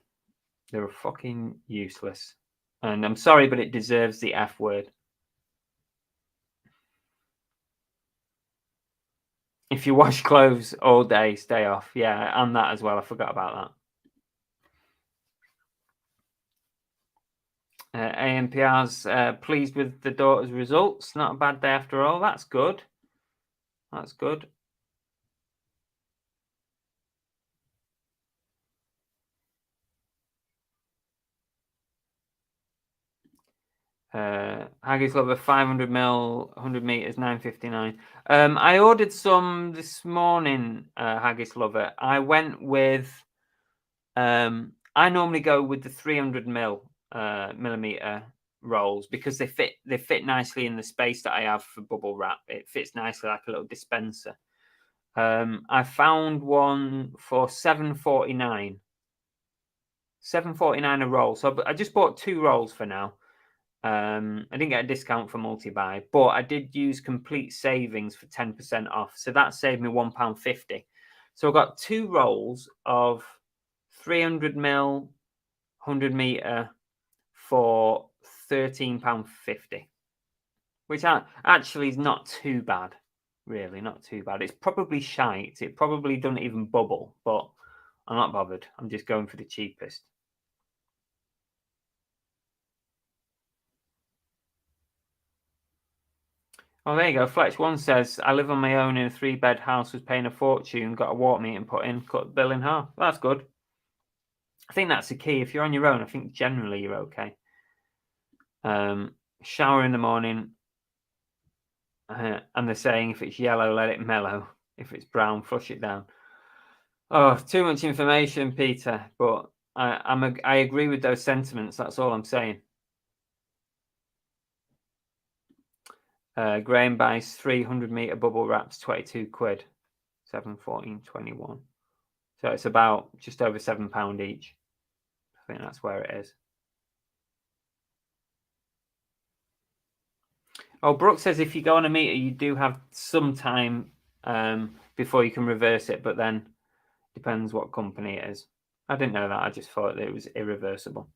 They're fucking useless. And I'm sorry, but it deserves the F word. If you wash clothes all day, stay off. Yeah, and that as well. I forgot about that. AMPR's pleased with the daughter's results. Not a bad day after all. That's good. That's good. Haggis Lover 500ml, 100 meters, 9.59. I ordered some this morning, Haggis Lover. I went with, I normally go with the 300 millimeter rolls because they fit nicely in the space that I have for bubble wrap. It fits nicely like a little dispenser. I found one for £7.49. £7.49 a roll. So I just bought 2 rolls for now. I didn't get a discount for multi-buy, but I did use complete savings for 10% off. So that saved me £1.50. So I got 2 rolls of 300ml, 100 meter for £13.50, which actually is not too bad. Really, not too bad. It's probably shite. It probably doesn't even bubble, but I'm not bothered. I'm just going for the cheapest. Oh, there you go. Fletch1 says, I live on my own in a 3-bed house, was paying a fortune, got a water meter and put in, cut the bill in half. That's good. I think that's the key. If you're on your own, I think generally you're okay. Shower in the morning. And they're saying if it's yellow, let it mellow. If it's brown, flush it down. Oh, too much information, Peter. But I agree with those sentiments. That's all I'm saying. Graham buys 300 meter bubble wraps, 22 quid. 7, 14, 21. So it's about just over £7 each. I think that's where it is. Oh, Brooke says if you go on a meter, you do have some time before you can reverse it, but then depends what company it is. I didn't know that. I just thought that it was irreversible.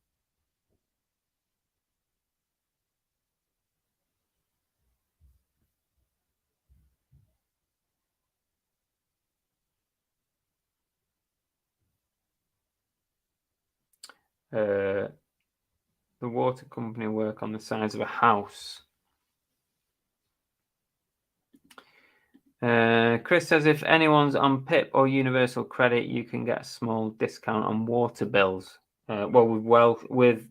The water company work on the sides of a house. Chris says if anyone's on PIP or Universal Credit, you can get a small discount on water bills. With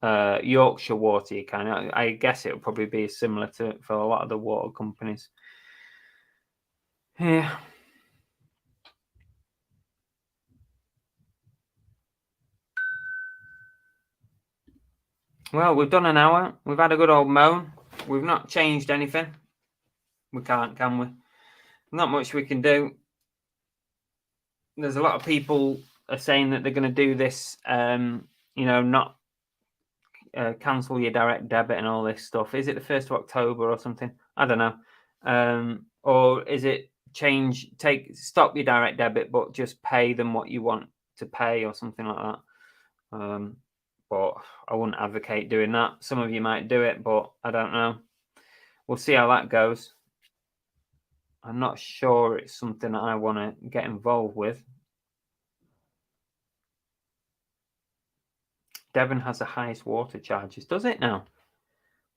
Yorkshire Water, you can. I guess it would probably be similar to for a lot of the water companies. Yeah. Well, we've done an hour. We've had a good old moan. We've not changed anything. We can't, can we? Not much we can do. There's a lot of people are saying that they're going to do this, not cancel your direct debit and all this stuff. Is it the 1st of October or something? I don't know. Or is it stop your direct debit, but just pay them what you want to pay or something like that. But I wouldn't advocate doing that. Some of you might do it, but I don't know. We'll see how that goes. I'm not sure it's something that I want to get involved with. Devon has the highest water charges. Does it now?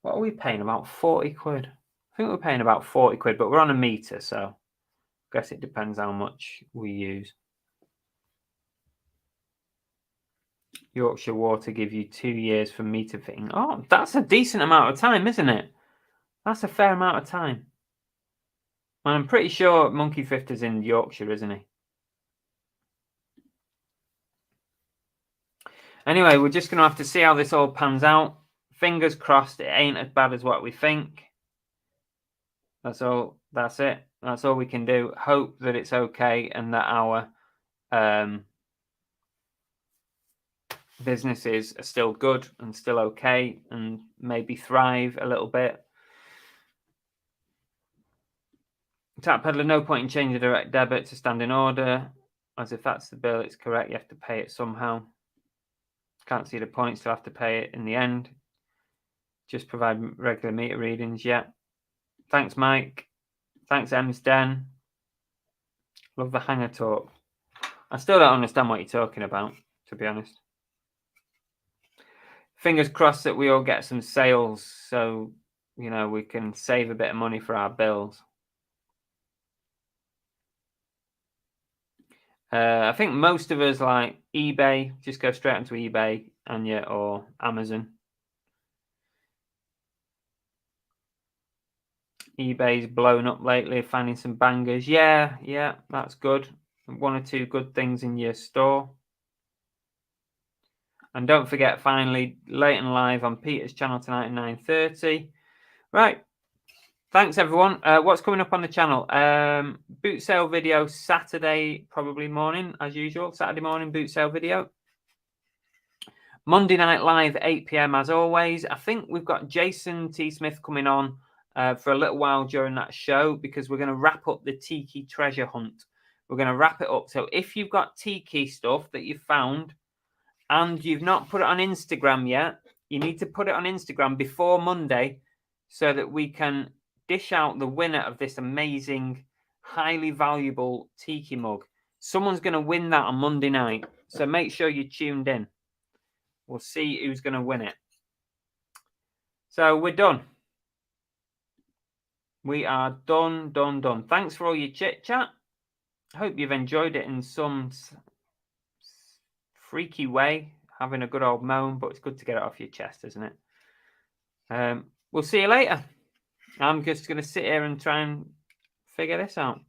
What are we paying? About 40 quid. I think we're paying about 40 quid, but we're on a meter, so I guess it depends how much we use. Yorkshire Water give you 2 years for meter fitting. Oh, that's a decent amount of time, isn't it? That's a fair amount of time. And I'm pretty sure Monkey Fifth is in Yorkshire, isn't he? Anyway, we're just going to have to see how this all pans out. Fingers crossed it ain't as bad as what we think. That's all. That's it. That's all we can do. Hope that it's okay and that our businesses are still good and still okay and maybe thrive a little bit. Tap Peddler, no point in changing the direct debit to standing order. As if that's the bill, it's correct. You have to pay it somehow. Can't see the point, still have to pay it in the end. Just provide regular meter readings. Yeah. Thanks, Mike. Thanks, Emsden. Love the hanger talk. I still don't understand what you're talking about, to be honest. Fingers crossed that we all get some sales so, we can save a bit of money for our bills. I think most of us like eBay, just go straight onto eBay or Amazon. eBay's blown up lately, finding some bangers. Yeah, that's good. 1 or 2 good things in your store. And don't forget, finally, late and live on Peter's channel tonight at 9:30. Right. Thanks, everyone. What's coming up on the channel? Boot sale video Saturday, probably morning, as usual. Saturday morning boot sale video. Monday night live, 8 p.m. as always. I think we've got Jason T. Smith coming on for a little while during that show because we're going to wrap up the Tiki treasure hunt. We're going to wrap it up. So if you've got Tiki stuff that you've found and you've not put it on Instagram yet, you need to put it on Instagram before Monday so that we can dish out the winner of this amazing, highly valuable Tiki mug. Someone's going to win that on Monday night. So make sure you're tuned in. We'll see who's going to win it. So we're done. We are done. Thanks for all your chit chat. I hope you've enjoyed it in some freaky way, having a good old moan, but it's good to get it off your chest, isn't it? We'll see you later. I'm just going to sit here and try and figure this out.